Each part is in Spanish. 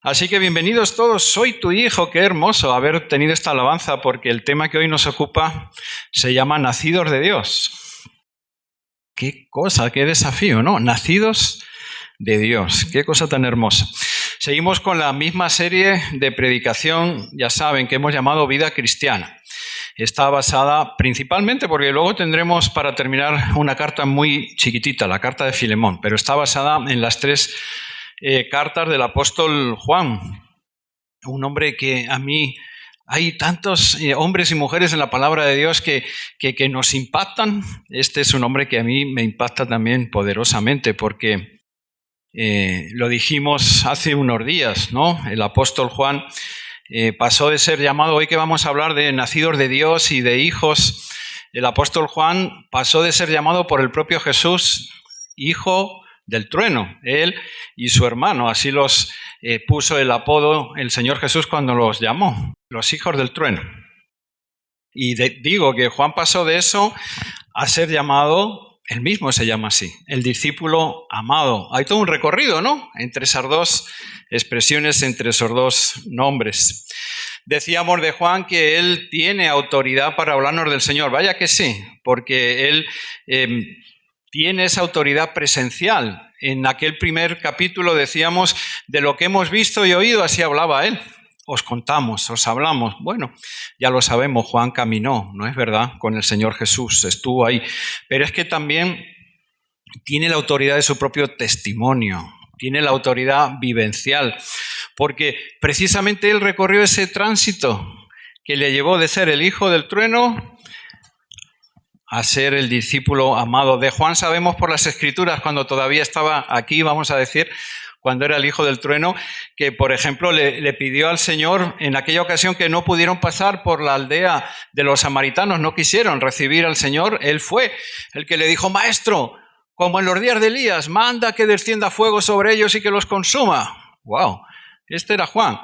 Así que bienvenidos todos, soy tu hijo, qué hermoso haber tenido esta alabanza porque el tema que hoy nos ocupa se llama Nacidos de Dios. Qué cosa, qué desafío, ¿no? Nacidos de Dios, qué cosa tan hermosa. Seguimos con la misma serie de predicación, ya saben, que hemos llamado Vida Cristiana. Está basada principalmente, porque luego tendremos para terminar una carta muy chiquitita, la carta de Filemón, pero está basada en las tres cartas del apóstol Juan, un hombre que a mí hay tantos hombres y mujeres en la palabra de Dios que nos impactan. Este es un hombre que a mí me impacta también poderosamente porque lo dijimos hace unos días, ¿no? El apóstol Juan pasó de ser llamado, hoy que vamos a hablar de nacidos de Dios y de hijos, el apóstol Juan pasó de ser llamado por el propio Jesús, hijo del trueno, él y su hermano, así los puso el apodo el Señor Jesús cuando los llamó, los hijos del trueno. Y digo que Juan pasó de eso a ser llamado, él mismo se llama así, el discípulo amado. Hay todo un recorrido, ¿no?, entre esas dos expresiones, entre esos dos nombres. Decíamos de Juan que él tiene autoridad para hablarnos del Señor. Vaya que sí, porque él tiene esa autoridad presencial. En aquel primer capítulo decíamos de lo que hemos visto y oído, así hablaba él. Os contamos, os hablamos. Bueno, ya lo sabemos, Juan caminó, ¿no es verdad?, con el Señor Jesús, estuvo ahí. Pero es que también tiene la autoridad de su propio testimonio, tiene la autoridad vivencial, porque precisamente él recorrió ese tránsito que le llevó de ser el hijo del trueno a ser el discípulo amado. De Juan sabemos por las Escrituras, cuando todavía estaba aquí, vamos a decir, cuando era el hijo del trueno, que por ejemplo le pidió al Señor en aquella ocasión que no pudieron pasar por la aldea de los samaritanos, no quisieron recibir al Señor, él fue el que le dijo: Maestro, como en los días de Elías, manda que descienda fuego sobre ellos y que los consuma. ¡Wow! Este era Juan.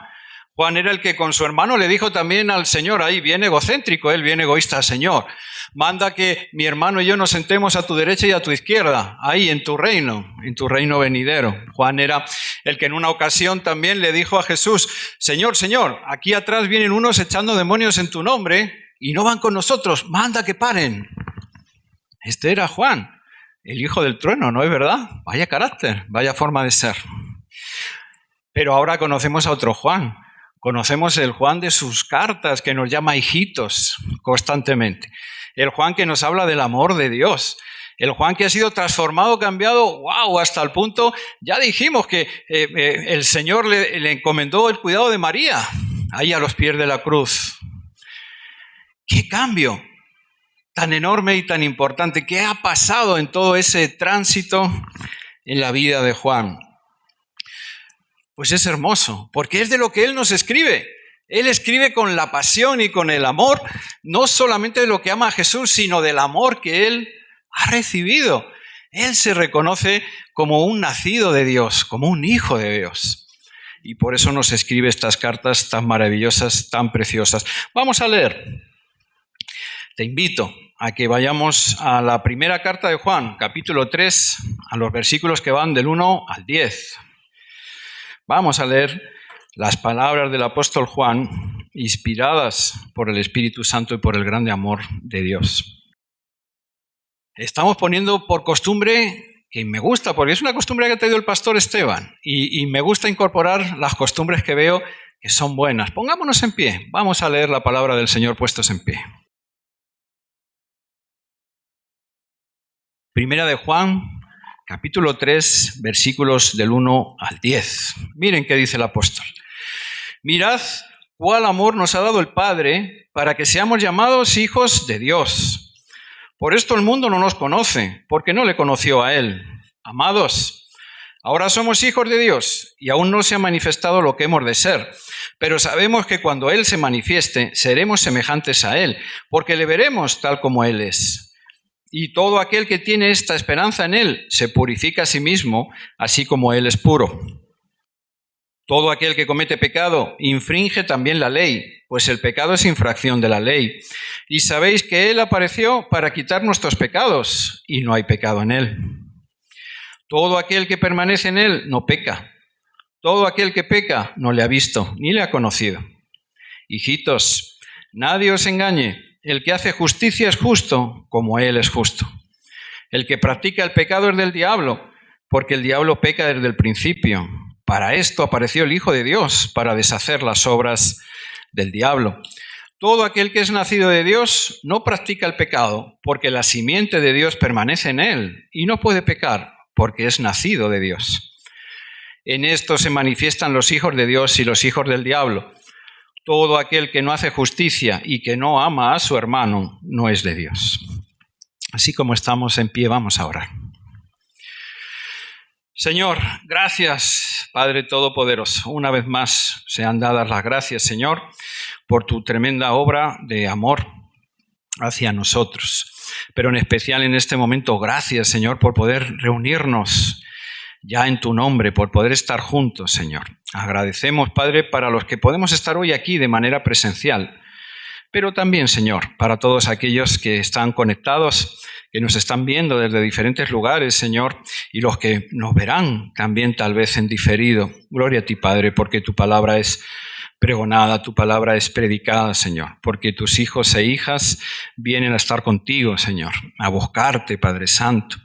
Juan era el que con su hermano le dijo también al Señor, ahí bien egocéntrico, él bien egoísta: Señor, manda que mi hermano y yo nos sentemos a tu derecha y a tu izquierda, ahí en tu reino venidero. Juan era el que en una ocasión también le dijo a Jesús: Señor, Señor, aquí atrás vienen unos echando demonios en tu nombre y no van con nosotros, manda que paren. Este era Juan, el hijo del trueno, ¿no es verdad? Vaya carácter, vaya forma de ser. Pero ahora conocemos a otro Juan. Conocemos el Juan de sus cartas, que nos llama hijitos constantemente. El Juan que nos habla del amor de Dios. El Juan que ha sido transformado, cambiado, wow, hasta el punto, ya dijimos que el Señor le encomendó el cuidado de María, ahí a los pies de la cruz. ¡Qué cambio tan enorme y tan importante! ¿Qué ha pasado en todo ese tránsito en la vida de Juan? Pues es hermoso, porque es de lo que él nos escribe. Él escribe con la pasión y con el amor, no solamente de lo que ama a Jesús, sino del amor que él ha recibido. Él se reconoce como un nacido de Dios, como un hijo de Dios. Y por eso nos escribe estas cartas tan maravillosas, tan preciosas. Vamos a leer. Te invito a que vayamos a la primera carta de Juan, capítulo 3, a los versículos que van del 1 al 10. Vamos a leer las palabras del apóstol Juan, inspiradas por el Espíritu Santo y por el grande amor de Dios. Estamos poniendo por costumbre, que me gusta, porque es una costumbre que ha traído el pastor Esteban, y me gusta incorporar las costumbres que veo que son buenas. Pongámonos en pie, vamos a leer la palabra del Señor puestos en pie. Primera de Juan, capítulo 3, versículos del 1 al 10. Miren qué dice el apóstol. Mirad cuál amor nos ha dado el Padre para que seamos llamados hijos de Dios. Por esto el mundo no nos conoce, porque no le conoció a Él. Amados, ahora somos hijos de Dios y aún no se ha manifestado lo que hemos de ser. Pero sabemos que cuando Él se manifieste, seremos semejantes a Él, porque le veremos tal como Él es. Y todo aquel que tiene esta esperanza en Él se purifica a sí mismo, así como Él es puro. Todo aquel que comete pecado infringe también la ley, pues el pecado es infracción de la ley. Y sabéis que Él apareció para quitar nuestros pecados, y no hay pecado en Él. Todo aquel que permanece en Él no peca. Todo aquel que peca no le ha visto ni le ha conocido. Hijitos, nadie os engañe. El que hace justicia es justo, como él es justo. El que practica el pecado es del diablo, porque el diablo peca desde el principio. Para esto apareció el Hijo de Dios, para deshacer las obras del diablo. Todo aquel que es nacido de Dios no practica el pecado, porque la simiente de Dios permanece en él, y no puede pecar, porque es nacido de Dios. En esto se manifiestan los hijos de Dios y los hijos del diablo. Todo aquel que no hace justicia y que no ama a su hermano no es de Dios. Así como estamos en pie, vamos a orar. Señor, gracias, Padre Todopoderoso. Una vez más sean dadas las gracias, Señor, por tu tremenda obra de amor hacia nosotros. Pero en especial en este momento, gracias, Señor, por poder reunirnos ya en tu nombre, por poder estar juntos, Señor. Agradecemos, Padre, para los que podemos estar hoy aquí de manera presencial, pero también, Señor, para todos aquellos que están conectados, que nos están viendo desde diferentes lugares, Señor, y los que nos verán también tal vez en diferido. Gloria a ti, Padre, porque tu palabra es pregonada, tu palabra es predicada, Señor, porque tus hijos e hijas vienen a estar contigo, Señor, a buscarte, Padre Santo.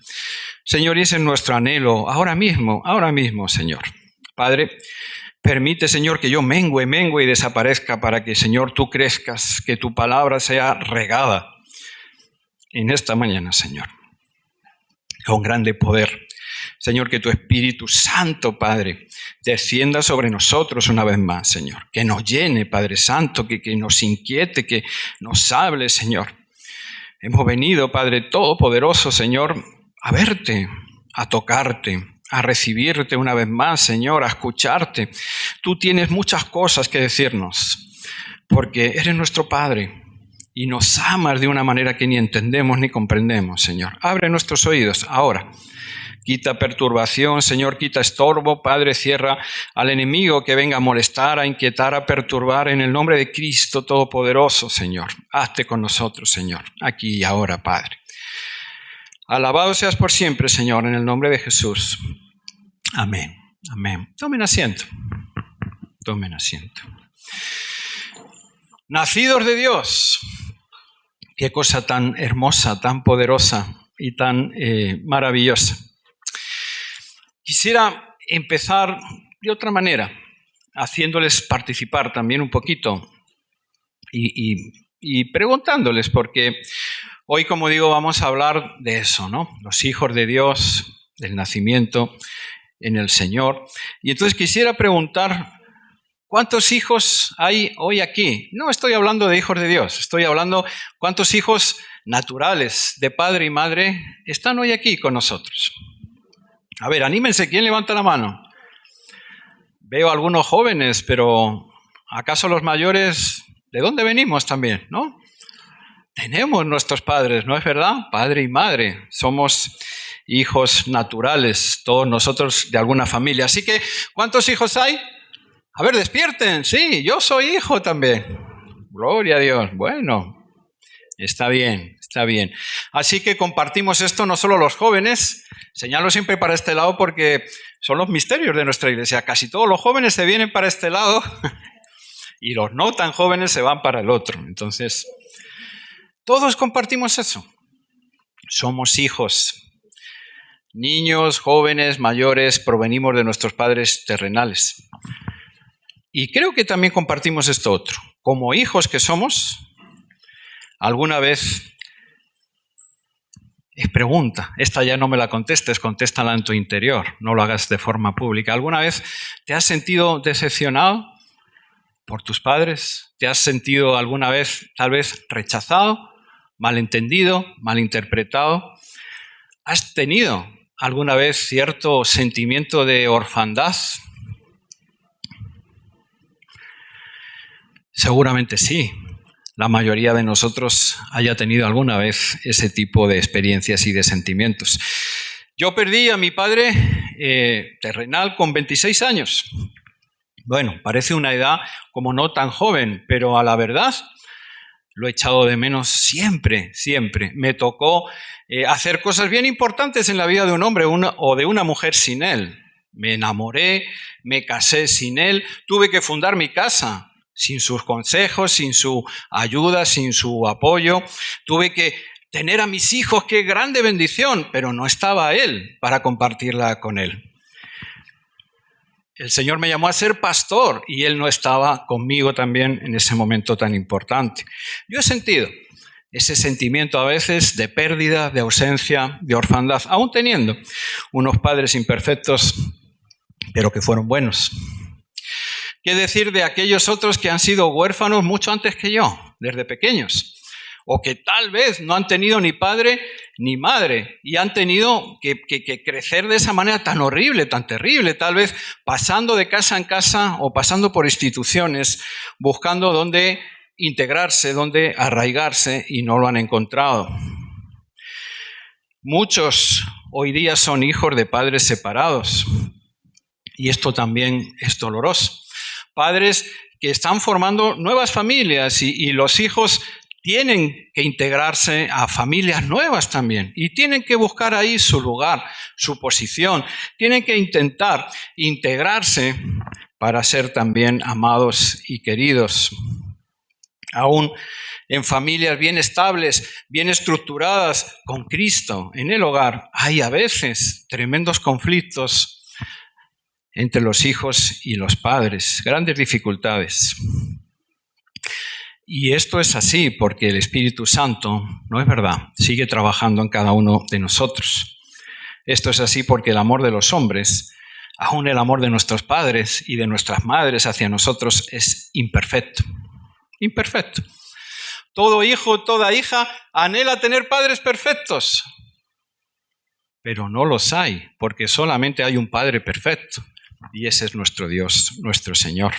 Señor, y ese es nuestro anhelo ahora mismo, Señor. Padre, permite, Señor, que yo mengue y desaparezca para que, Señor, tú crezcas, que tu palabra sea regada en esta mañana, Señor, con grande poder. Señor, que tu Espíritu Santo, Padre, descienda sobre nosotros una vez más, Señor. Que nos llene, Padre Santo, que nos inquiete, que nos hable, Señor. Hemos venido, Padre Todopoderoso, Señor, a verte, a tocarte, a recibirte una vez más, Señor, a escucharte. Tú tienes muchas cosas que decirnos, porque eres nuestro Padre y nos amas de una manera que ni entendemos ni comprendemos, Señor. Abre nuestros oídos ahora. Quita perturbación, Señor, quita estorbo. Padre, cierra al enemigo que venga a molestar, a inquietar, a perturbar. En el nombre de Cristo Todopoderoso, Señor. Hazte con nosotros, Señor, aquí y ahora, Padre. Alabado seas por siempre, Señor, en el nombre de Jesús. Amén. Amén. Tomen asiento. Tomen asiento. Nacidos de Dios. Qué cosa tan hermosa, tan poderosa y tan maravillosa. Quisiera empezar de otra manera, haciéndoles participar también un poquito y preguntándoles, porque hoy, como digo, vamos a hablar de eso, ¿no? Los hijos de Dios, del nacimiento en el Señor. Y entonces quisiera preguntar, ¿cuántos hijos hay hoy aquí? No estoy hablando de hijos de Dios, estoy hablando cuántos hijos naturales de padre y madre están hoy aquí con nosotros. A ver, anímense, ¿quién levanta la mano? Veo algunos jóvenes, pero ¿acaso los mayores de dónde venimos también, no? Tenemos nuestros padres, ¿no es verdad? Padre y madre, somos hijos naturales, todos nosotros de alguna familia. Así que, ¿cuántos hijos hay? A ver, despierten, sí, yo soy hijo también. Gloria a Dios, bueno, está bien, está bien. Así que compartimos esto no solo los jóvenes, señalo siempre para este lado porque son los misterios de nuestra iglesia. Casi todos los jóvenes se vienen para este lado y los no tan jóvenes se van para el otro. Entonces, todos compartimos eso. Somos hijos. Niños, jóvenes, mayores, provenimos de nuestros padres terrenales. Y creo que también compartimos esto otro. Como hijos que somos, alguna vez es pregunta, esta ya no me la contestes, contéstala en tu interior, no lo hagas de forma pública. ¿Alguna vez te has sentido decepcionado por tus padres? ¿Te has sentido alguna vez tal vez rechazado, malentendido, malinterpretado? ¿Has tenido alguna vez cierto sentimiento de orfandad? Seguramente sí. La mayoría de nosotros haya tenido alguna vez ese tipo de experiencias y de sentimientos. Yo perdí a mi padre terrenal con 26 años. Bueno, parece una edad como no tan joven, pero a la verdad lo he echado de menos siempre, siempre. Me tocó hacer cosas bien importantes en la vida de un hombre o de una mujer sin él. Me enamoré, me casé sin él, tuve que fundar mi casa sin sus consejos, sin su ayuda, sin su apoyo. Tuve que tener a mis hijos, qué grande bendición, pero no estaba él para compartirla con él. El Señor me llamó a ser pastor y él no estaba conmigo también en ese momento tan importante. Yo he sentido ese sentimiento a veces de pérdida, de ausencia, de orfandad, aún teniendo unos padres imperfectos, pero que fueron buenos. ¿Qué decir de aquellos otros que han sido huérfanos mucho antes que yo, desde pequeños? O que tal vez no han tenido ni padre ni madre y han tenido que crecer de esa manera tan horrible, tan terrible, tal vez pasando de casa en casa o pasando por instituciones, buscando dónde integrarse, dónde arraigarse y no lo han encontrado. Muchos hoy día son hijos de padres separados y esto también es doloroso. Padres que están formando nuevas familias y los hijos tienen que integrarse a familias nuevas también y tienen que buscar ahí su lugar, su posición. Tienen que intentar integrarse para ser también amados y queridos. Aún en familias bien estables, bien estructuradas con Cristo en el hogar, hay a veces tremendos conflictos entre los hijos y los padres, grandes dificultades. Y esto es así porque el Espíritu Santo, no es verdad, sigue trabajando en cada uno de nosotros. Esto es así porque el amor de los hombres, aún el amor de nuestros padres y de nuestras madres hacia nosotros es imperfecto. Imperfecto. Todo hijo, toda hija anhela tener padres perfectos, pero no los hay porque solamente hay un Padre perfecto y ese es nuestro Dios, nuestro Señor.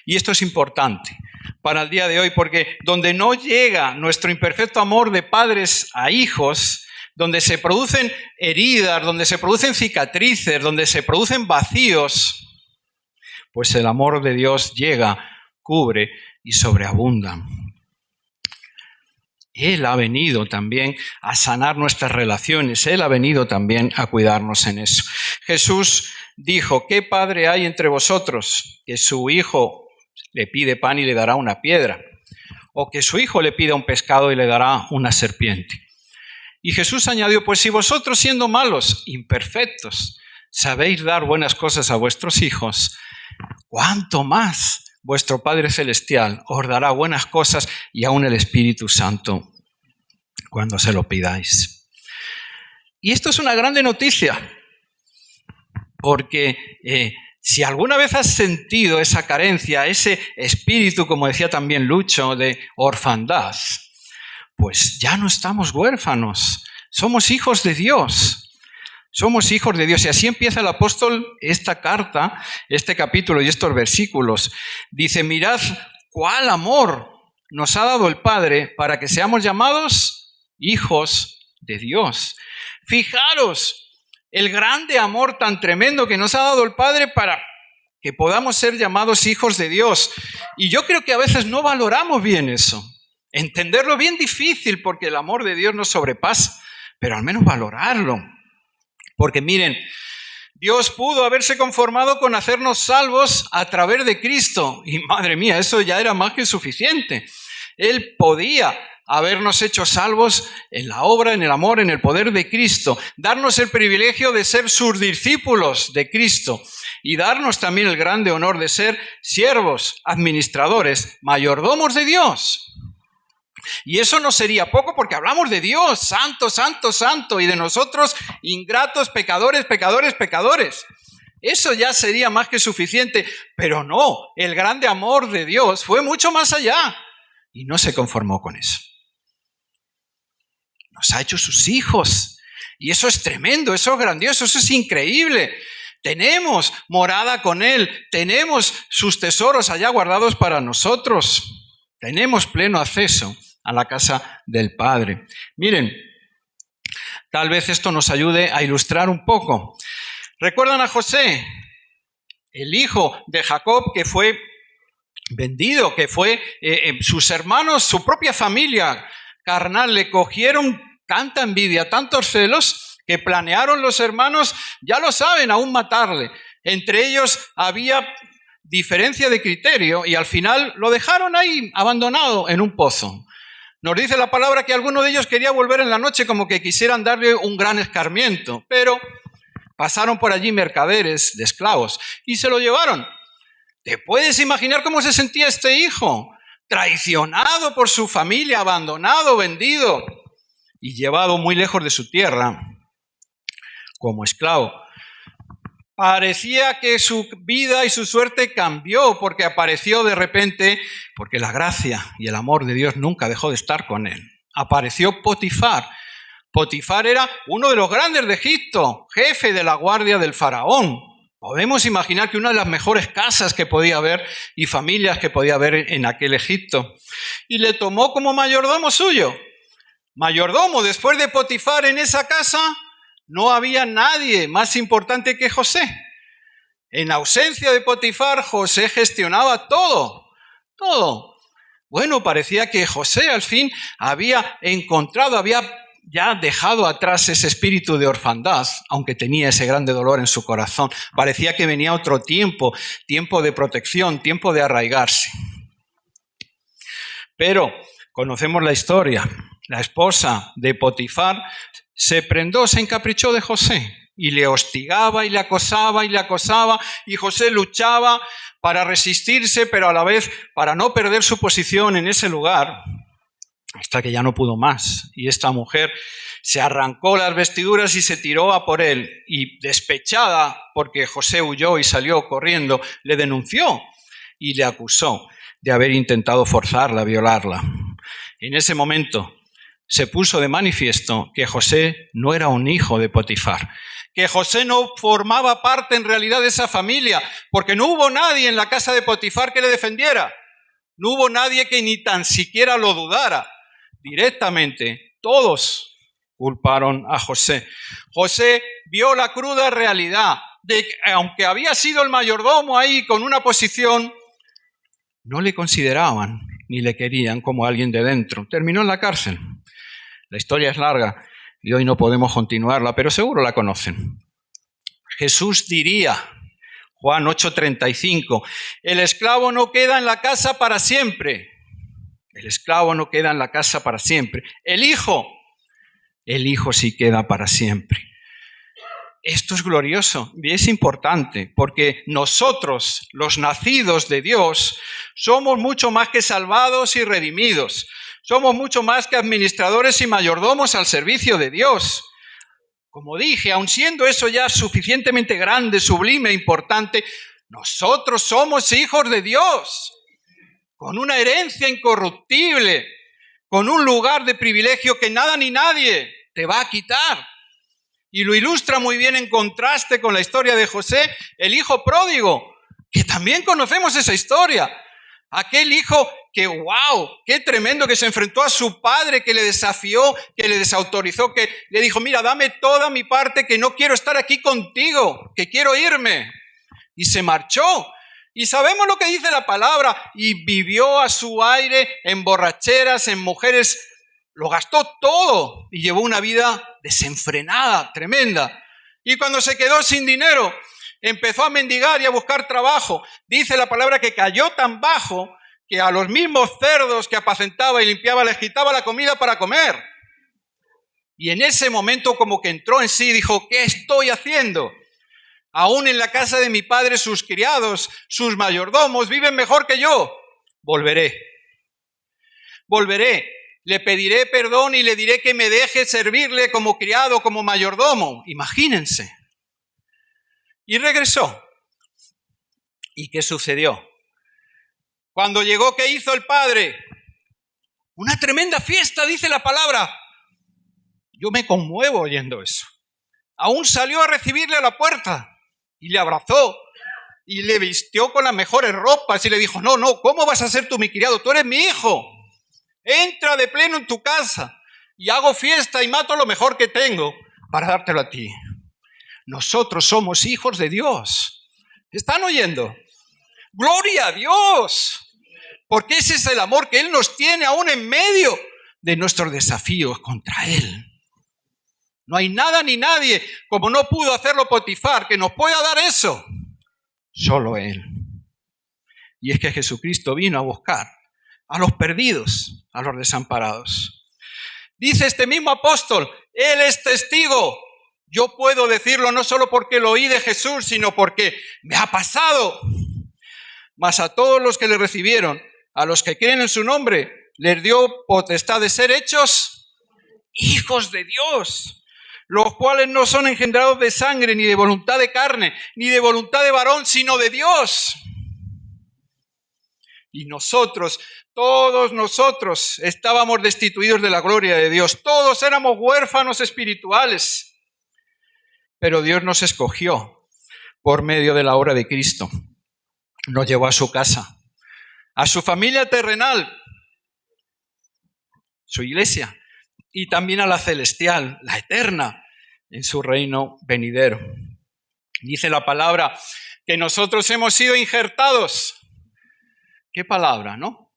Y esto es importante para el día de hoy porque donde no llega nuestro imperfecto amor de padres a hijos, donde se producen heridas, donde se producen cicatrices, donde se producen vacíos, pues el amor de Dios llega, cubre y sobreabunda. Él ha venido también a sanar nuestras relaciones, Él ha venido también a cuidarnos en eso. Jesús dijo, ¿qué padre hay entre vosotros que su hijo le pide pan y le dará una piedra? O que su hijo le pida un pescado y le dará una serpiente. Y Jesús añadió, pues si vosotros siendo malos, imperfectos, sabéis dar buenas cosas a vuestros hijos, ¿cuánto más vuestro Padre Celestial os dará buenas cosas y aún el Espíritu Santo cuando se lo pidáis? Y esto es una grande noticia, porque si alguna vez has sentido esa carencia, ese espíritu, como decía también Lucho, de orfandad, pues ya no estamos huérfanos, somos hijos de Dios. Somos hijos de Dios. Y así empieza el apóstol esta carta, este capítulo y estos versículos. Dice, mirad cuál amor nos ha dado el Padre para que seamos llamados hijos de Dios. Fijaros el grande amor tan tremendo que nos ha dado el Padre para que podamos ser llamados hijos de Dios. Y yo creo que a veces no valoramos bien eso. Entenderlo bien difícil porque el amor de Dios nos sobrepasa, pero al menos valorarlo. Porque miren, Dios pudo haberse conformado con hacernos salvos a través de Cristo. Y madre mía, eso ya era más que suficiente. Él podía habernos hecho salvos en la obra, en el amor, en el poder de Cristo. Darnos el privilegio de ser sus discípulos de Cristo. Y darnos también el grande honor de ser siervos, administradores, mayordomos de Dios. Y eso no sería poco porque hablamos de Dios, santo, santo, santo, y de nosotros ingratos, pecadores, pecadores, pecadores. Eso ya sería más que suficiente, pero no, el grande amor de Dios fue mucho más allá y no se conformó con eso. Nos ha hecho sus hijos y eso es tremendo, eso es grandioso, eso es increíble. Tenemos morada con Él, tenemos sus tesoros allá guardados para nosotros, tenemos pleno acceso a la casa del Padre. Miren, tal vez esto nos ayude a ilustrar un poco. ¿Recuerdan a José? El hijo de Jacob que fue vendido, que fue sus hermanos, su propia familia carnal, le cogieron tanta envidia, tantos celos, que planearon los hermanos, ya lo saben, aún matarle. Entre ellos había diferencia de criterio y al final lo dejaron ahí abandonado en un pozo. Nos dice la palabra que alguno de ellos quería volver en la noche como que quisieran darle un gran escarmiento, pero pasaron por allí mercaderes de esclavos y se lo llevaron. ¿Te puedes imaginar cómo se sentía este hijo? Traicionado por su familia, abandonado, vendido y llevado muy lejos de su tierra como esclavo. Parecía que su vida y su suerte cambió porque apareció de repente, porque la gracia y el amor de Dios nunca dejó de estar con él. Apareció Potifar. Potifar era uno de los grandes de Egipto, jefe de la guardia del faraón. Podemos imaginar que una de las mejores casas que podía haber y familias que podía haber en aquel Egipto. Y le tomó como mayordomo suyo. Mayordomo, después de Potifar en esa casa, no había nadie más importante que José. En ausencia de Potifar, José gestionaba todo. Bueno, parecía que José al fin había ya dejado atrás ese espíritu de orfandad, aunque tenía ese grande dolor en su corazón. Parecía que venía otro tiempo de protección, tiempo de arraigarse. Pero conocemos la historia. La esposa de Potifar se prendó, se encaprichó de José y le hostigaba y le acosaba y José luchaba para resistirse, pero a la vez para no perder su posición en ese lugar, hasta que ya no pudo más. Y esta mujer se arrancó las vestiduras y se tiró a por él. Y despechada, porque José huyó y salió corriendo, le denunció y le acusó de haber intentado forzarla, violarla. En ese momento se puso de manifiesto que José no era un hijo de Potifar, que José no formaba parte en realidad de esa familia, porque no hubo nadie en la casa de Potifar que le defendiera. No hubo nadie que ni tan siquiera lo dudara. Directamente, todos culparon a José. José vio la cruda realidad de que, aunque había sido el mayordomo ahí con una posición, no le consideraban ni le querían como alguien de dentro. Terminó en la cárcel. La historia es larga y hoy no podemos continuarla, pero seguro la conocen. Jesús diría, Juan 8:35, el esclavo no queda en la casa para siempre. El esclavo no queda en la casa para siempre. El hijo sí queda para siempre. Esto es glorioso y es importante porque nosotros, los nacidos de Dios, somos mucho más que salvados y redimidos. Somos mucho más que administradores y mayordomos al servicio de Dios. Como dije, aun siendo eso ya suficientemente grande, sublime, importante, nosotros somos hijos de Dios, con una herencia incorruptible, con un lugar de privilegio que nada ni nadie te va a quitar. Y lo ilustra muy bien en contraste con la historia de José, el hijo pródigo, que también conocemos esa historia. Aquel hijo que, wow, qué tremendo, que se enfrentó a su padre, que le desafió, que le desautorizó, que le dijo, mira, dame toda mi parte, que no quiero estar aquí contigo, que quiero irme. Y se marchó. Y sabemos lo que dice la palabra, y vivió a su aire en borracheras, en mujeres, lo gastó todo y llevó una vida desenfrenada, tremenda. Y cuando se quedó sin dinero, empezó a mendigar y a buscar trabajo. Dice la palabra que cayó tan bajo que a los mismos cerdos que apacentaba y limpiaba les quitaba la comida para comer. Y en ese momento como que entró en sí y dijo, ¿qué estoy haciendo? Aún en la casa de mi padre sus criados, sus mayordomos viven mejor que yo. Volveré. Le pediré perdón y le diré que me deje servirle como criado, como mayordomo. Imagínense. Y regresó. ¿Y qué sucedió? Cuando llegó, ¿qué hizo el padre? Una tremenda fiesta, dice la palabra. Yo me conmuevo oyendo eso. Aún salió a recibirle a la puerta y le abrazó y le vistió con las mejores ropas y le dijo, no, ¿cómo vas a ser tú mi criado? Tú eres mi hijo. Entra de pleno en tu casa y hago fiesta y mato lo mejor que tengo para dártelo a ti. Nosotros somos hijos de Dios. ¿Están oyendo? ¡Gloria a Dios! Porque ese es el amor que Él nos tiene aún en medio de nuestros desafíos contra Él. No hay nada ni nadie, como no pudo hacerlo Potifar, que nos pueda dar eso. Solo Él. Y es que Jesucristo vino a buscar a los perdidos, a los desamparados. Dice este mismo apóstol, Él es testigo. Yo puedo decirlo no solo porque lo oí de Jesús, sino porque me ha pasado. Mas a todos los que le recibieron, a los que creen en su nombre, les dio potestad de ser hechos hijos de Dios, los cuales no son engendrados de sangre, ni de voluntad de carne, ni de voluntad de varón, sino de Dios. Y nosotros, todos nosotros, estábamos destituidos de la gloria de Dios. Todos éramos huérfanos espirituales. Pero Dios nos escogió por medio de la obra de Cristo. Nos llevó a su casa, a su familia terrenal, su iglesia, y también a la celestial, la eterna, en su reino venidero. Dice la palabra que nosotros hemos sido injertados. ¿Qué palabra, no?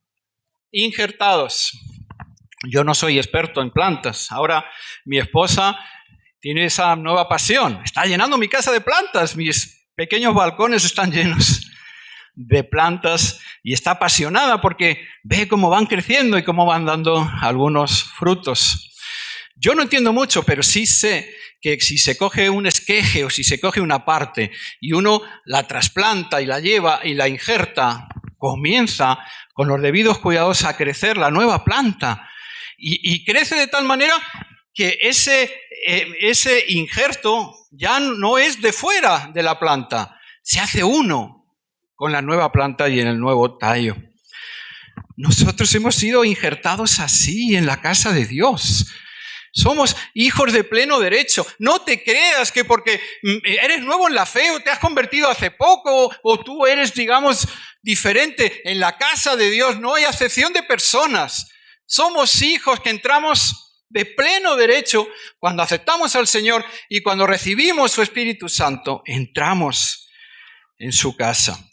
Injertados. Yo no soy experto en plantas. Ahora mi esposa tiene esa nueva pasión. Está llenando mi casa de plantas. Mis pequeños balcones están llenos de plantas y está apasionada porque ve cómo van creciendo y cómo van dando algunos frutos. Yo no entiendo mucho, pero sí sé que si se coge un esqueje o si se coge una parte y uno la trasplanta y la lleva y la injerta, comienza con los debidos cuidados a crecer la nueva planta y crece de tal manera que ese injerto ya no es de fuera de la planta, se hace uno con la nueva planta y en el nuevo tallo. Nosotros hemos sido injertados así en la casa de Dios. Somos hijos de pleno derecho. No te creas que porque eres nuevo en la fe o te has convertido hace poco o tú eres, digamos, diferente. En la casa de Dios no hay acepción de personas. Somos hijos que entramos de pleno derecho cuando aceptamos al Señor y cuando recibimos su Espíritu Santo, entramos en su casa.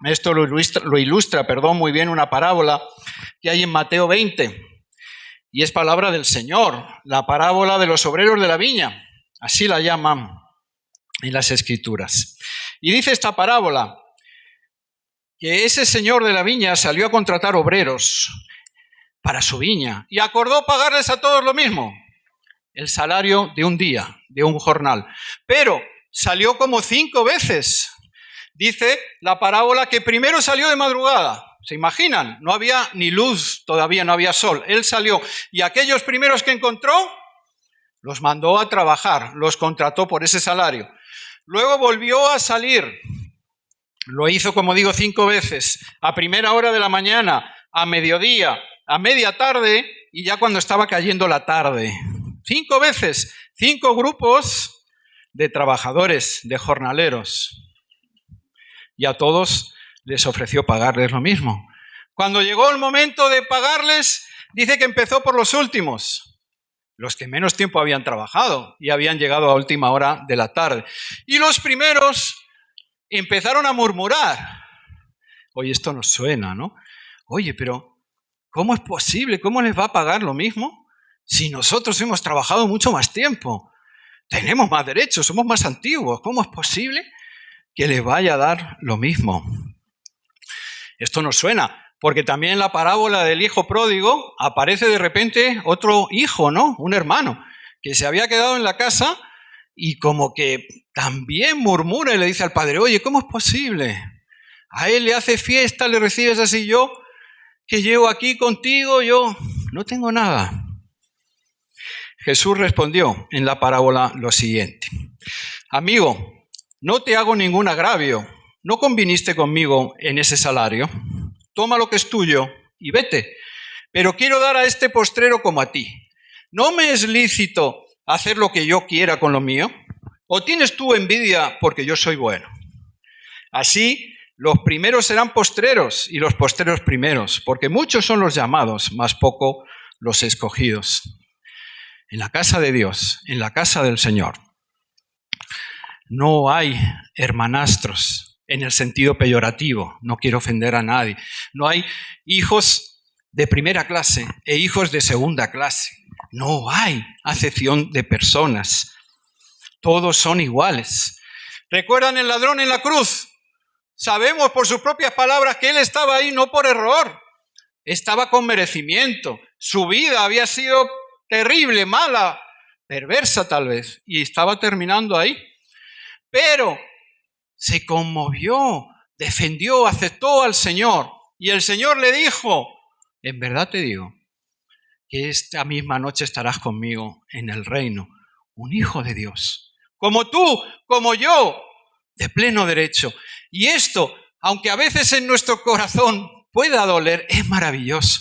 Esto lo ilustra muy bien una parábola que hay en Mateo 20. Y es palabra del Señor, la parábola de los obreros de la viña. Así la llaman en las Escrituras. Y dice esta parábola que ese señor de la viña salió a contratar obreros para su viña y acordó pagarles a todos lo mismo, el salario de un día, de un jornal. Pero salió como 5 veces. Dice la parábola que primero salió de madrugada. ¿Se imaginan? No había ni luz, todavía no había sol. Él salió y aquellos primeros que encontró los mandó a trabajar, los contrató por ese salario. Luego volvió a salir. Lo hizo, como digo, 5 veces. A primera hora de la mañana, a mediodía, a media tarde y ya cuando estaba cayendo la tarde. 5 veces, 5 grupos de trabajadores, de jornaleros. Y a todos les ofreció pagarles lo mismo. Cuando llegó el momento de pagarles, dice que empezó por los últimos, los que menos tiempo habían trabajado y habían llegado a última hora de la tarde. Y los primeros empezaron a murmurar. Oye, esto nos suena, ¿no? Oye, pero ¿cómo es posible? ¿Cómo les va a pagar lo mismo si nosotros hemos trabajado mucho más tiempo? Tenemos más derechos, somos más antiguos. ¿Cómo es posible que les vaya a dar lo mismo? Esto nos suena, porque también en la parábola del hijo pródigo aparece de repente otro hijo, ¿no? Un hermano, que se había quedado en la casa y como que también murmura y le dice al padre, oye, ¿cómo es posible? A él le hace fiesta, le recibes así, yo que llevo aquí contigo, yo no tengo nada. Jesús respondió en la parábola lo siguiente, amigo, no te hago ningún agravio. ¿No conviniste conmigo en ese salario? Toma lo que es tuyo y vete. Pero quiero dar a este postrero como a ti. ¿No me es lícito hacer lo que yo quiera con lo mío? ¿O tienes tú envidia porque yo soy bueno? Así, los primeros serán postreros y los postreros primeros, porque muchos son los llamados, mas poco los escogidos. En la casa de Dios, en la casa del Señor, no hay hermanastros. En el sentido peyorativo, no quiero ofender a nadie. No hay hijos de primera clase e hijos de segunda clase. No hay acepción de personas. Todos son iguales. ¿Recuerdan el ladrón en la cruz? Sabemos por sus propias palabras que él estaba ahí no por error. Estaba con merecimiento. Su vida había sido terrible, mala, perversa tal vez, y estaba terminando ahí. Pero se conmovió, defendió, aceptó al Señor. Y el Señor le dijo, en verdad te digo, que esta misma noche estarás conmigo en el reino. Un hijo de Dios, como tú, como yo, de pleno derecho. Y esto, aunque a veces en nuestro corazón pueda doler, es maravilloso.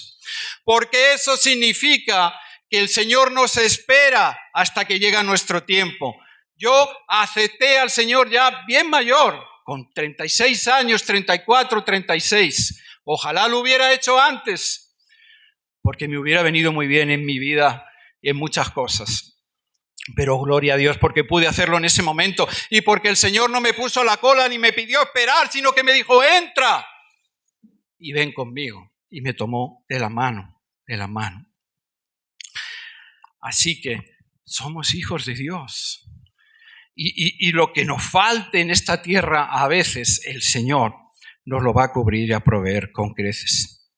Porque eso significa que el Señor nos espera hasta que llega nuestro tiempo. Yo acepté al Señor ya bien mayor, con 36 años, 34, 36. Ojalá lo hubiera hecho antes, porque me hubiera venido muy bien en mi vida y en muchas cosas. Pero gloria a Dios porque pude hacerlo en ese momento y porque el Señor no me puso la cola ni me pidió esperar, sino que me dijo, entra y ven conmigo. Y me tomó de la mano, de la mano. Así que somos hijos de Dios. Y lo que nos falte en esta tierra, a veces el Señor nos lo va a cubrir y a proveer con creces.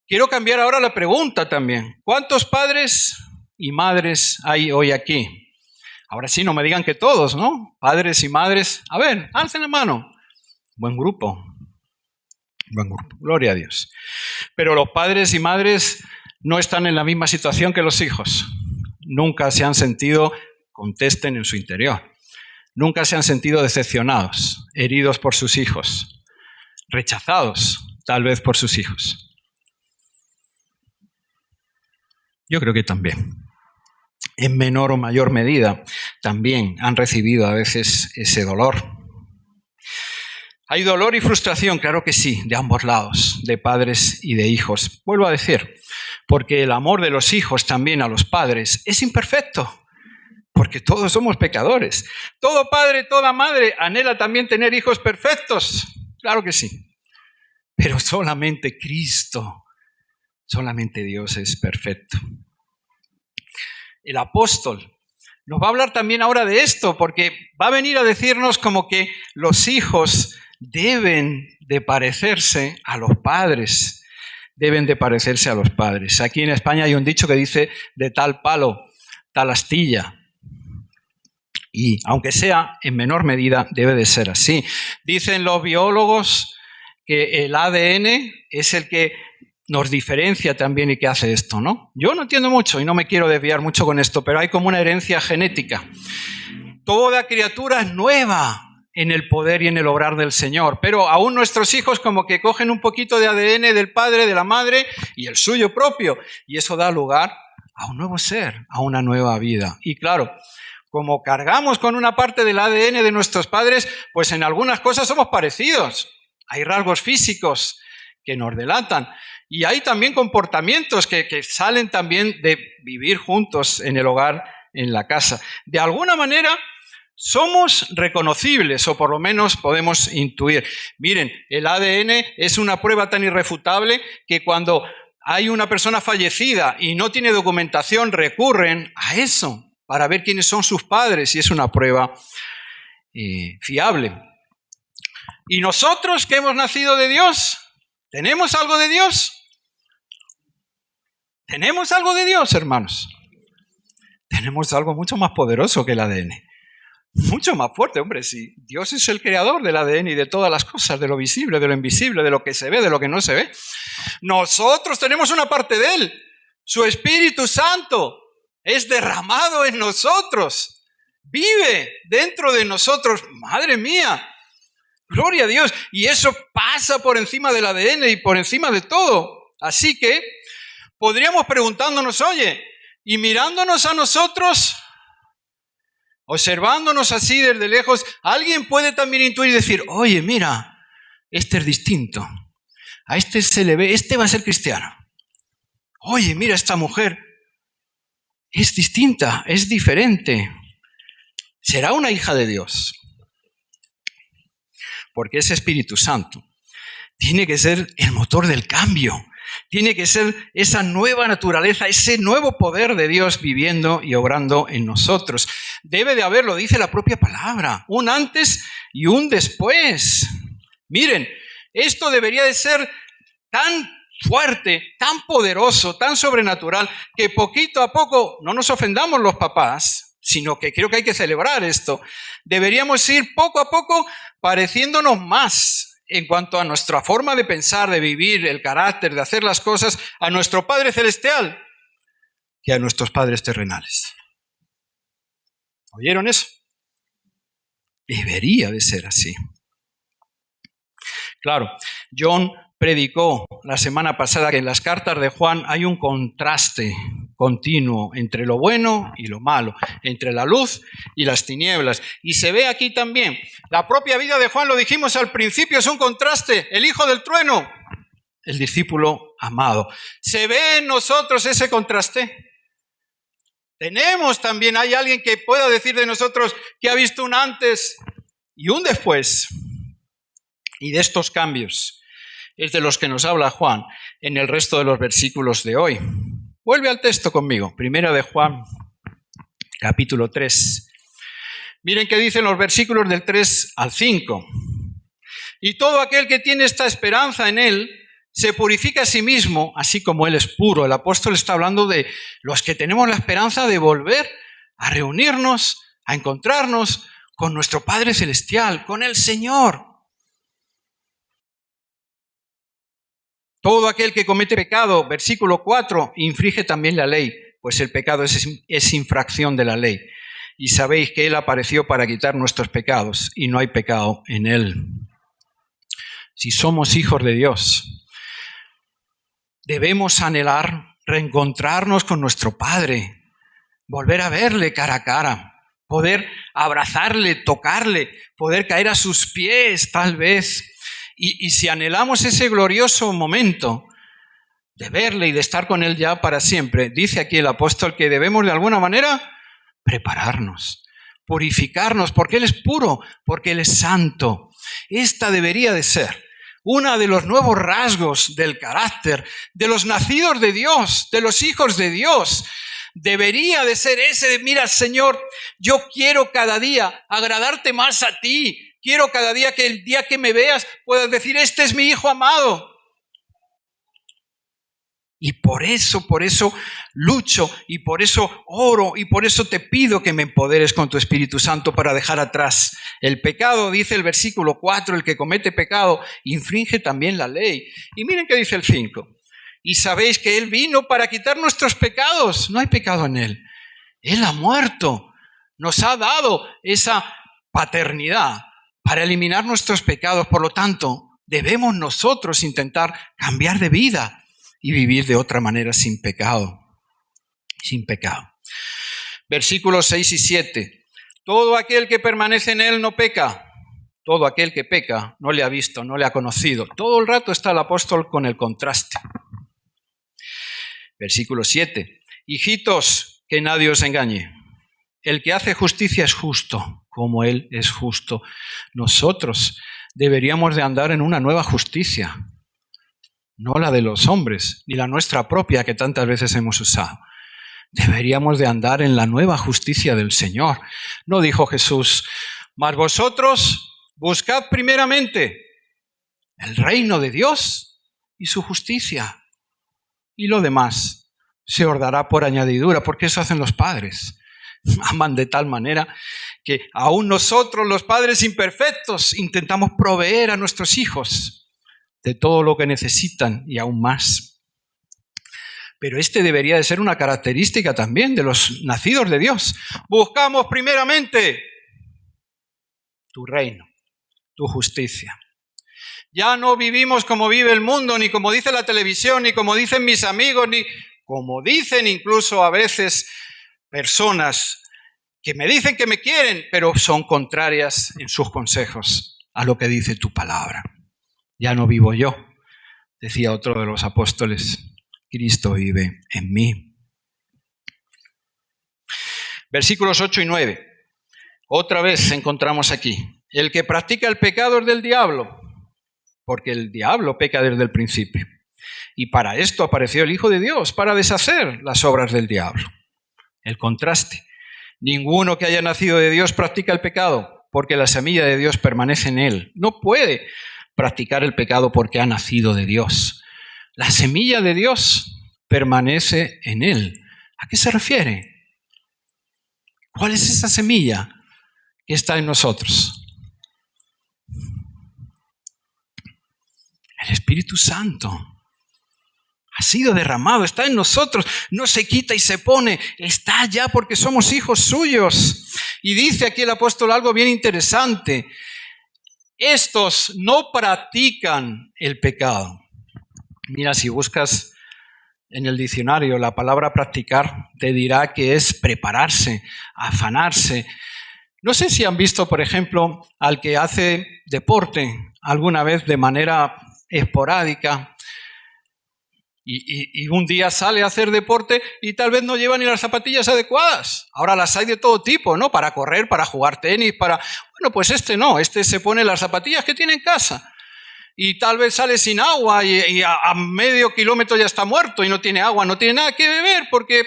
Quiero cambiar ahora la pregunta también. ¿Cuántos padres y madres hay hoy aquí? Ahora sí, no me digan que todos, ¿no? Padres y madres. A ver, alcen la mano. Buen grupo. Buen grupo. Gloria a Dios. Pero los padres y madres no están en la misma situación que los hijos. Nunca se han sentido, contesten en su interior, nunca se han sentido decepcionados, heridos por sus hijos, rechazados tal vez por sus hijos. Yo creo que también. En menor o mayor medida también han recibido a veces ese dolor. ¿Hay dolor y frustración? Claro que sí, de ambos lados, de padres y de hijos. Vuelvo a decir, porque el amor de los hijos también a los padres es imperfecto, porque todos somos pecadores. Todo padre, toda madre anhela también tener hijos perfectos. Claro que sí. Pero solamente Cristo, solamente Dios es perfecto. El apóstol nos va a hablar también ahora de esto, porque va a venir a decirnos como que los hijos deben de parecerse a los padres. Deben de parecerse a los padres. Aquí en España hay un dicho que dice, de tal palo, tal astilla. Y aunque sea en menor medida, debe de ser así. Dicen los biólogos que el ADN es el que nos diferencia también y que hace esto, ¿no? Yo no entiendo mucho y no me quiero desviar mucho con esto, pero hay como una herencia genética. Toda criatura es nueva en el poder y en el obrar del Señor, pero aún nuestros hijos como que cogen un poquito de ADN del padre, de la madre y el suyo propio, y eso da lugar a un nuevo ser, a una nueva vida. Y claro, como cargamos con una parte del ADN de nuestros padres, pues en algunas cosas somos parecidos. Hay rasgos físicos que nos delatan y hay también comportamientos que salen también de vivir juntos en el hogar, en la casa. De alguna manera somos reconocibles, o por lo menos podemos intuir. Miren, el ADN es una prueba tan irrefutable que cuando hay una persona fallecida y no tiene documentación, recurren a eso para ver quiénes son sus padres, y es una prueba fiable. ¿Y nosotros que hemos nacido de Dios? ¿Tenemos algo de Dios? ¿Tenemos algo de Dios, hermanos? Tenemos algo mucho más poderoso que el ADN. Mucho más fuerte, hombre, sí. Dios es el creador del ADN y de todas las cosas, de lo visible, de lo invisible, de lo que se ve, de lo que no se ve. Nosotros tenemos una parte de Él. Su Espíritu Santo es derramado en nosotros. Vive dentro de nosotros. Madre mía, gloria a Dios. Y eso pasa por encima del ADN y por encima de todo. Así que podríamos preguntándonos, oye, y mirándonos a nosotros, observándonos así desde lejos, alguien puede también intuir y decir, oye, mira, este es distinto. A este se le ve, este va a ser cristiano. Oye, mira, esta mujer es distinta, es diferente. ¿Será una hija de Dios? Porque ese Espíritu Santo tiene que ser el motor del cambio. Tiene que ser esa nueva naturaleza, ese nuevo poder de Dios viviendo y obrando en nosotros. Debe de haberlo, dice la propia palabra, un antes y un después. Miren, esto debería de ser tan fuerte, tan poderoso, tan sobrenatural, que poquito a poco, no nos ofendamos los papás, sino que creo que hay que celebrar esto. Deberíamos ir poco a poco pareciéndonos más en cuanto a nuestra forma de pensar, de vivir, el carácter, de hacer las cosas, a nuestro Padre Celestial que a nuestros padres terrenales. ¿Oyeron eso? Debería de ser así. Claro, John predicó la semana pasada que en las cartas de Juan hay un contraste continuo entre lo bueno y lo malo, entre la luz y las tinieblas. Y se ve aquí también. La propia vida de Juan, lo dijimos al principio, es un contraste. El hijo del trueno, el discípulo amado. ¿Se ve en nosotros ese contraste? Tenemos también, hay alguien que pueda decir de nosotros que ha visto un antes y un después. Y de estos cambios es de los que nos habla Juan en el resto de los versículos de hoy. Vuelve al texto conmigo, primera de Juan, capítulo 3. Miren qué dicen los versículos del 3 al 5. Y todo aquel que tiene esta esperanza en él se purifica a sí mismo, así como él es puro. El apóstol está hablando de los que tenemos la esperanza de volver a reunirnos, a encontrarnos con nuestro Padre Celestial, con el Señor. Todo aquel que comete pecado, versículo 4, infringe también la ley, pues el pecado es infracción de la ley. Y sabéis que Él apareció para quitar nuestros pecados, y no hay pecado en Él. Si somos hijos de Dios, debemos anhelar reencontrarnos con nuestro Padre, volver a verle cara a cara, poder abrazarle, tocarle, poder caer a sus pies tal vez. Y si anhelamos ese glorioso momento de verle y de estar con Él ya para siempre, dice aquí el apóstol que debemos de alguna manera prepararnos, purificarnos, porque Él es puro, porque Él es santo. Esta debería de ser uno de los nuevos rasgos del carácter de los nacidos de Dios, de los hijos de Dios. Debería de ser ese de, mira, Señor, yo quiero cada día agradarte más a ti. Quiero cada día que el día que me veas puedas decir, este es mi hijo amado. Y por eso lucho y por eso oro y por eso te pido que me empoderes con tu Espíritu Santo para dejar atrás el pecado. Dice el versículo 4, el que comete pecado infringe también la ley. Y miren qué dice el 5. Y sabéis que Él vino para quitar nuestros pecados. No hay pecado en Él. Él ha muerto. Nos ha dado esa paternidad para eliminar nuestros pecados. Por lo tanto, debemos nosotros intentar cambiar de vida y vivir de otra manera sin pecado. Sin pecado. Versículos 6 y 7. Todo aquel que permanece en Él no peca. Todo aquel que peca no le ha visto, no le ha conocido. Todo el rato está el apóstol con el contraste. Versículo 7. Hijitos, que nadie os engañe. El que hace justicia es justo, como Él es justo. Nosotros deberíamos de andar en una nueva justicia, no la de los hombres, ni la nuestra propia que tantas veces hemos usado. Deberíamos de andar en la nueva justicia del Señor. ¿No dijo Jesús, mas vosotros buscad primeramente el reino de Dios y su justicia? Y lo demás se os dará por añadidura, porque eso hacen los padres. Aman de tal manera que aún nosotros, los padres imperfectos, intentamos proveer a nuestros hijos de todo lo que necesitan y aún más. Pero este debería de ser una característica también de los nacidos de Dios. Buscamos primeramente tu reino, tu justicia. Ya no vivimos como vive el mundo, ni como dice la televisión, ni como dicen mis amigos, ni como dicen incluso a veces personas que me dicen que me quieren, pero son contrarias en sus consejos a lo que dice tu palabra. Ya no vivo yo, decía otro de los apóstoles, Cristo vive en mí. Versículos 8 y 9. Otra vez encontramos aquí, el que practica el pecado es del diablo, porque el diablo peca desde el principio. Y para esto apareció el Hijo de Dios, para deshacer las obras del diablo. El contraste. Ninguno que haya nacido de Dios practica el pecado, porque la semilla de Dios permanece en él. No puede practicar el pecado porque ha nacido de Dios. La semilla de Dios permanece en él. ¿A qué se refiere? ¿Cuál es esa semilla que está en nosotros? El Espíritu Santo ha sido derramado, está en nosotros, no se quita y se pone, está allá porque somos hijos suyos. Y dice aquí el apóstol algo bien interesante: estos no practican el pecado. Mira, si buscas en el diccionario la palabra practicar, te dirá que es prepararse, afanarse. No sé si han visto, por ejemplo, al que hace deporte alguna vez de manera esporádica y un día sale a hacer deporte y tal vez no lleva ni las zapatillas adecuadas. Ahora las hay de todo tipo, ¿no? Para correr, para jugar tenis, para... Bueno, pues no, se pone las zapatillas que tiene en casa. Y tal vez sale sin agua y a medio kilómetro ya está muerto y no tiene agua, no tiene nada que beber porque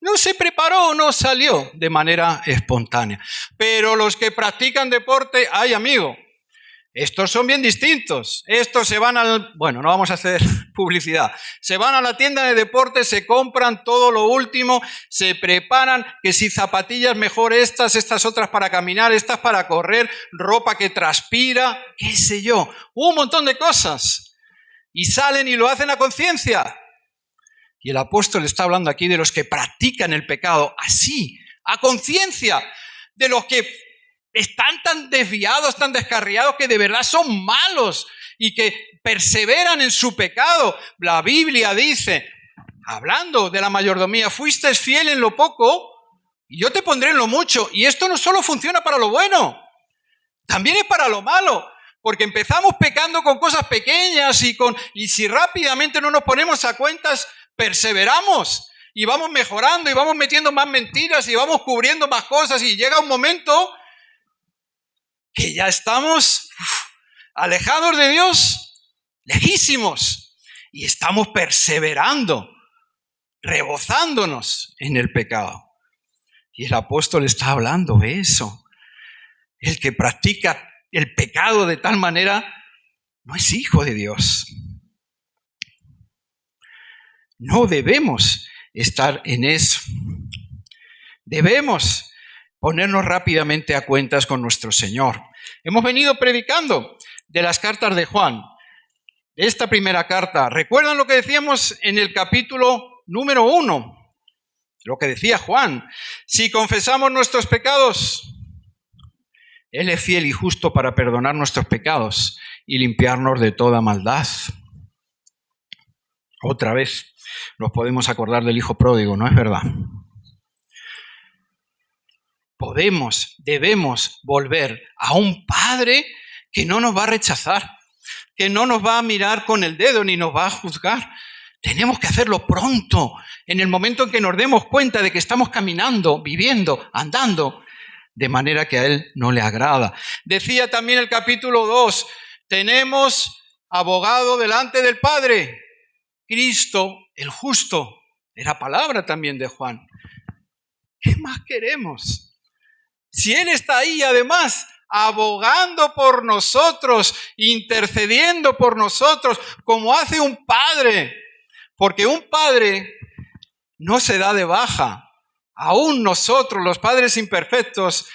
no se preparó, no salió de manera espontánea. Pero los que practican deporte, ay amigo, estos son bien distintos. Estos se van bueno, no vamos a hacer publicidad. Se van a la tienda de deporte, se compran todo lo último, se preparan, que si zapatillas mejor estas otras para caminar, estas para correr, ropa que transpira, qué sé yo, un montón de cosas. Y salen y lo hacen a conciencia. Y el apóstol está hablando aquí de los que practican el pecado así, a conciencia, de los que están tan desviados, tan descarriados, que de verdad son malos y que perseveran en su pecado. La Biblia dice, hablando de la mayordomía, fuiste fiel en lo poco y yo te pondré en lo mucho. Y esto no solo funciona para lo bueno, también es para lo malo, porque empezamos pecando con cosas pequeñas y si rápidamente no nos ponemos a cuentas, perseveramos y vamos mejorando y vamos metiendo más mentiras y vamos cubriendo más cosas y llega un momento que ya estamos alejados de Dios, lejísimos, y estamos perseverando, rebozándonos en el pecado. Y el apóstol está hablando de eso. El que practica el pecado de tal manera no es hijo de Dios. No debemos estar en eso. Debemos ponernos rápidamente a cuentas con nuestro Señor. Hemos venido predicando de las cartas de Juan, de esta primera carta. ¿Recuerdan lo que decíamos en el capítulo número 1? Lo que decía Juan: si confesamos nuestros pecados, Él es fiel y justo para perdonar nuestros pecados y limpiarnos de toda maldad. Otra vez nos podemos acordar del hijo pródigo, ¿no es verdad? Debemos volver a un Padre que no nos va a rechazar, que no nos va a mirar con el dedo ni nos va a juzgar. Tenemos que hacerlo pronto, en el momento en que nos demos cuenta de que estamos caminando, viviendo, andando, de manera que a Él no le agrada. Decía también el capítulo 2, tenemos abogado delante del Padre, Cristo el justo. Era palabra también de Juan. ¿Qué más queremos? Si Él está ahí, además, abogando por nosotros, intercediendo por nosotros, como hace un padre, porque un padre no se da de baja. Aún nosotros, los padres imperfectos,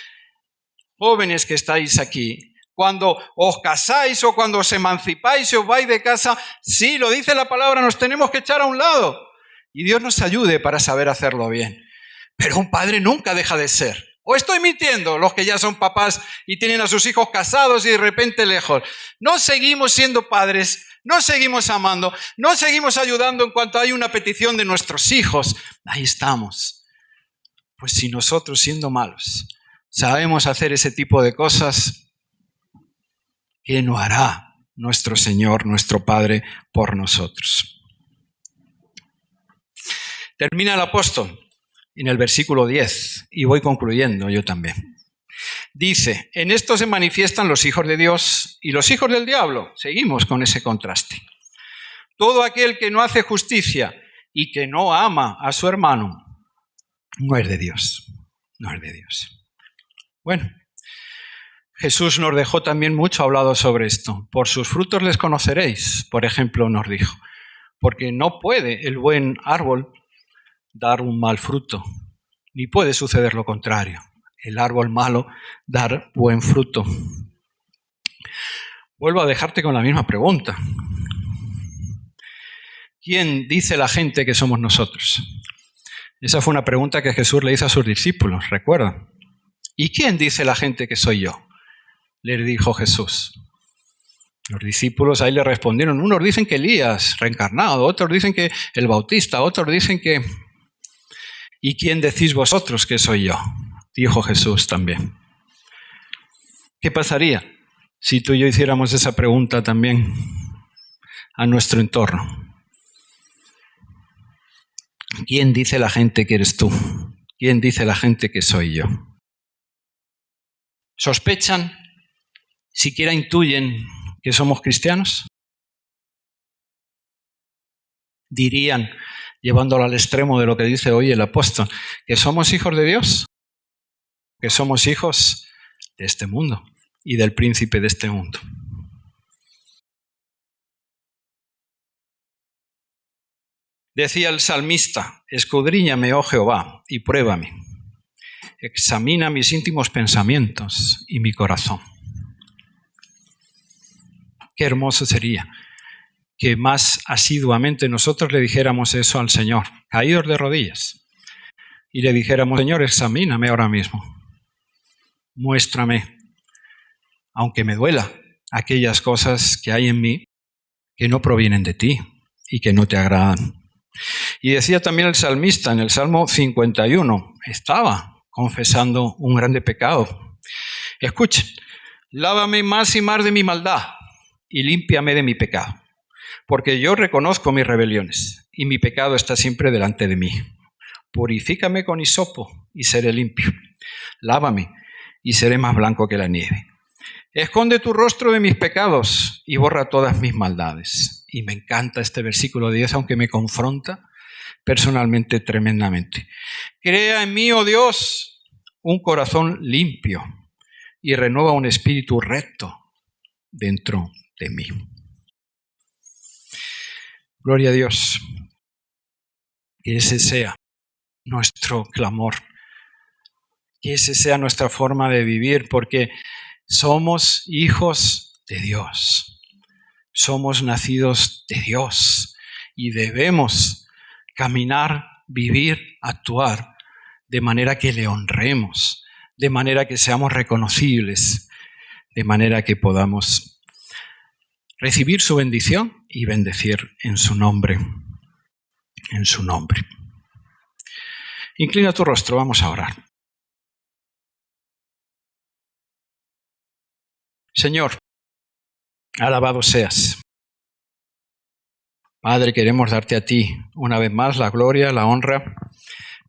jóvenes que estáis aquí, cuando os casáis o cuando os emancipáis y os vais de casa, sí, lo dice la palabra, nos tenemos que echar a un lado. Y Dios nos ayude para saber hacerlo bien. Pero un padre nunca deja de ser. ¿O estoy mintiendo los que ya son papás y tienen a sus hijos casados y de repente lejos? No seguimos siendo padres, no seguimos amando, no seguimos ayudando en cuanto hay una petición de nuestros hijos. Ahí estamos. Pues si nosotros, siendo malos, sabemos hacer ese tipo de cosas, ¿qué no hará nuestro Señor, nuestro Padre, por nosotros? Termina el apóstol en el versículo 10, y voy concluyendo yo también. Dice, en esto se manifiestan los hijos de Dios y los hijos del diablo. Seguimos con ese contraste. Todo aquel que no hace justicia y que no ama a su hermano, no es de Dios. No es de Dios. Bueno, Jesús nos dejó también mucho hablado sobre esto. Por sus frutos les conoceréis, por ejemplo, nos dijo. Porque no puede el buen árbol dar un mal fruto, ni puede suceder lo contrario. El árbol malo dar buen fruto. Vuelvo a dejarte con la misma pregunta. ¿Quién dice la gente que somos nosotros? Esa fue una pregunta que Jesús le hizo a sus discípulos, ¿recuerdan? ¿Y quién dice la gente que soy yo? Les dijo Jesús. Los discípulos ahí le respondieron, unos dicen que Elías reencarnado, otros dicen que el Bautista, otros dicen que... ¿Y quién decís vosotros que soy yo? Dijo Jesús también. ¿Qué pasaría si tú y yo hiciéramos esa pregunta también a nuestro entorno? ¿Quién dice la gente que eres tú? ¿Quién dice la gente que soy yo? ¿Sospechan? ¿Siquiera intuyen que somos cristianos? ¿Dirían, llevándolo al extremo de lo que dice hoy el apóstol, que somos hijos de Dios? ¿Que somos hijos de este mundo y del príncipe de este mundo? Decía el salmista, escudriñame, oh Jehová, y pruébame. Examina mis íntimos pensamientos y mi corazón. Qué hermoso sería que más asiduamente nosotros le dijéramos eso al Señor, caídos de rodillas, y le dijéramos, Señor, examíname ahora mismo. Muéstrame, aunque me duela, aquellas cosas que hay en mí que no provienen de ti y que no te agradan. Y decía también el salmista en el Salmo 51, estaba confesando un grande pecado. Escuchen, lávame más y más de mi maldad y límpiame de mi pecado, porque yo reconozco mis rebeliones y mi pecado está siempre delante de mí. Purifícame con hisopo y seré limpio. Lávame y seré más blanco que la nieve. Esconde tu rostro de mis pecados y borra todas mis maldades. Y me encanta este versículo 10, aunque me confronta personalmente tremendamente. Crea en mí, oh Dios, un corazón limpio y renueva un espíritu recto dentro de mí. Gloria a Dios. Que ese sea nuestro clamor. Que esa sea nuestra forma de vivir, porque somos hijos de Dios. Somos nacidos de Dios y debemos caminar, vivir, actuar de manera que le honremos, de manera que seamos reconocibles, de manera que podamos recibir su bendición y bendecir en su nombre. En su nombre. Inclina tu rostro, vamos a orar. Señor, alabado seas. Padre, queremos darte a ti una vez más la gloria, la honra.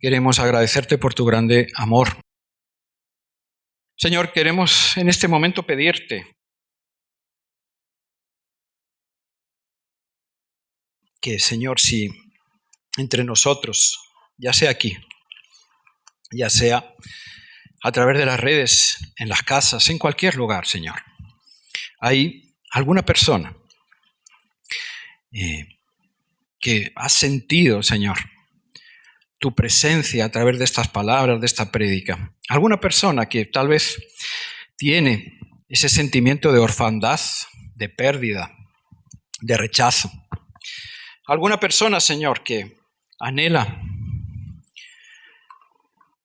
Queremos agradecerte por tu grande amor. Señor, queremos en este momento pedirte que, Señor, si entre nosotros, ya sea aquí, ya sea a través de las redes, en las casas, en cualquier lugar, Señor, hay alguna persona que ha sentido, Señor, tu presencia a través de estas palabras, de esta prédica. Alguna persona que tal vez tiene ese sentimiento de orfandad, de pérdida, de rechazo. Alguna persona, Señor, que anhela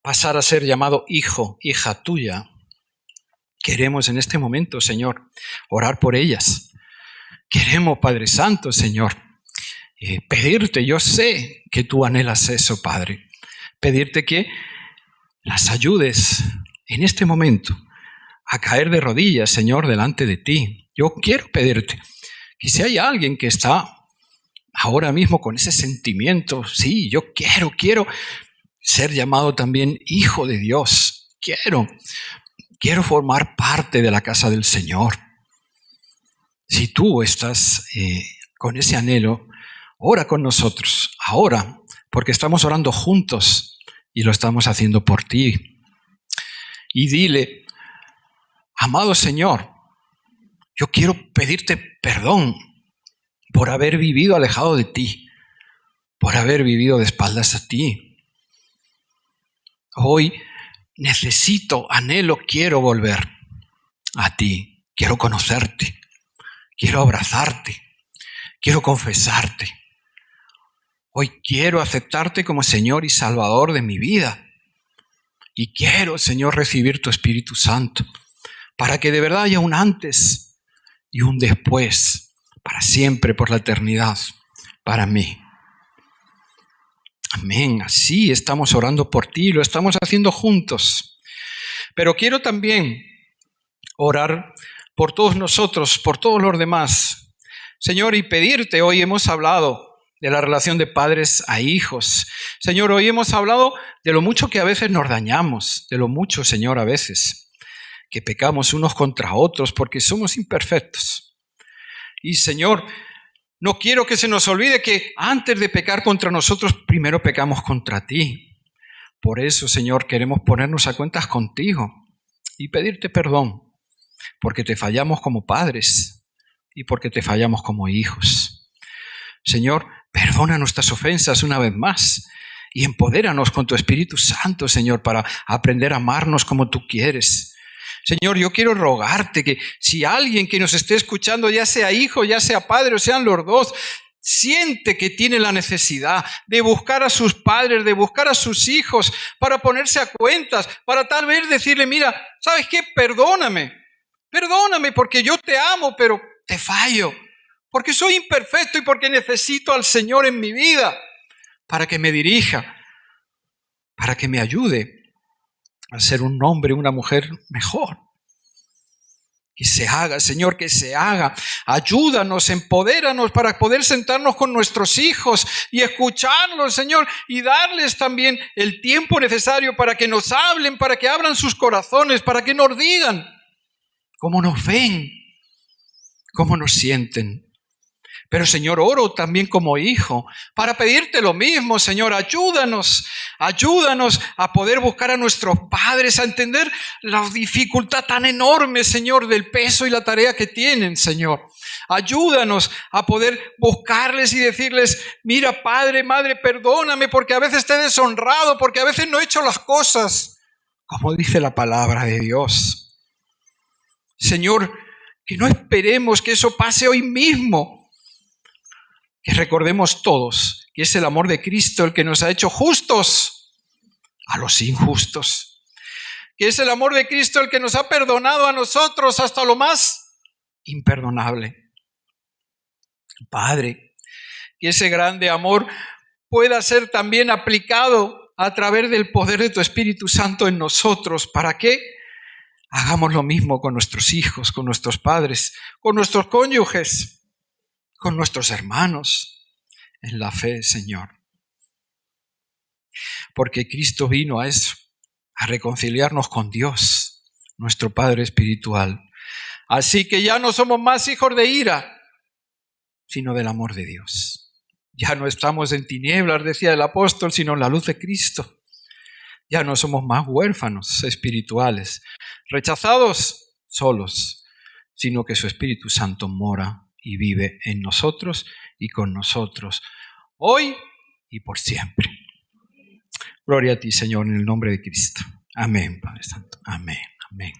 pasar a ser llamado hijo, hija tuya. Queremos en este momento, Señor, orar por ellas. Queremos, Padre Santo, Señor, pedirte, yo sé que tú anhelas eso, Padre, pedirte que las ayudes en este momento a caer de rodillas, Señor, delante de ti. Yo quiero pedirte que si hay alguien que está ahora mismo con ese sentimiento, sí, yo quiero ser llamado también hijo de Dios, quiero formar parte de la casa del Señor. Si tú estás con ese anhelo, ora con nosotros, ahora, porque estamos orando juntos y lo estamos haciendo por ti. Y dile, amado Señor, yo quiero pedirte perdón por haber vivido alejado de ti, por haber vivido de espaldas a ti. Hoy necesito, anhelo, quiero volver a ti, quiero conocerte, quiero abrazarte, quiero confesarte. Hoy quiero aceptarte como Señor y Salvador de mi vida. Y quiero, Señor, recibir tu Espíritu Santo para que de verdad haya un antes y un después, para siempre, por la eternidad, para mí. Amén. Así estamos orando por ti, lo estamos haciendo juntos. Pero quiero también orar por todos nosotros, por todos los demás. Señor, y pedirte, hoy hemos hablado de la relación de padres a hijos. Señor, hoy hemos hablado de lo mucho que a veces nos dañamos, de lo mucho, Señor, a veces que pecamos unos contra otros porque somos imperfectos. Y, Señor, no quiero que se nos olvide que antes de pecar contra nosotros, primero pecamos contra ti. Por eso, Señor, queremos ponernos a cuentas contigo y pedirte perdón, porque te fallamos como padres y porque te fallamos como hijos. Señor, perdona nuestras ofensas una vez más y empodéranos con tu Espíritu Santo, Señor, para aprender a amarnos como tú quieres. Señor, yo quiero rogarte que si alguien que nos esté escuchando, ya sea hijo, ya sea padre, o sean los dos, siente que tiene la necesidad de buscar a sus padres, de buscar a sus hijos, para ponerse a cuentas, para tal vez decirle, mira, ¿sabes qué? Perdóname porque yo te amo, pero te fallo, porque soy imperfecto y porque necesito al Señor en mi vida para que me dirija, para que me ayude a ser un hombre, una mujer mejor. Que se haga, Señor, que se haga. Ayúdanos, empodéranos para poder sentarnos con nuestros hijos y escucharlos, Señor, y darles también el tiempo necesario para que nos hablen, para que abran sus corazones, para que nos digan cómo nos ven, cómo nos sienten. Pero, Señor, oro también como hijo para pedirte lo mismo, Señor. Ayúdanos a poder buscar a nuestros padres, a entender la dificultad tan enorme, Señor, del peso y la tarea que tienen, Señor. Ayúdanos a poder buscarles y decirles, mira, padre, madre, perdóname porque a veces te he deshonrado, porque a veces no he hecho las cosas como dice la palabra de Dios. Señor, que no esperemos que eso pase hoy mismo. Que recordemos todos que es el amor de Cristo el que nos ha hecho justos a los injustos. Que es el amor de Cristo el que nos ha perdonado a nosotros hasta lo más imperdonable. Padre, que ese grande amor pueda ser también aplicado a través del poder de tu Espíritu Santo en nosotros. ¿Para qué? Hagamos lo mismo con nuestros hijos, con nuestros padres, con nuestros cónyuges, con nuestros hermanos en la fe, Señor. Porque Cristo vino a eso, a reconciliarnos con Dios, nuestro Padre espiritual. Así que ya no somos más hijos de ira, sino del amor de Dios. Ya no estamos en tinieblas, decía el apóstol, sino en la luz de Cristo. Ya no somos más huérfanos espirituales, rechazados, solos, sino que su Espíritu Santo mora y vive en nosotros y con nosotros, hoy y por siempre. Gloria a ti, Señor, en el nombre de Cristo. Amén, Padre Santo. Amén, amén.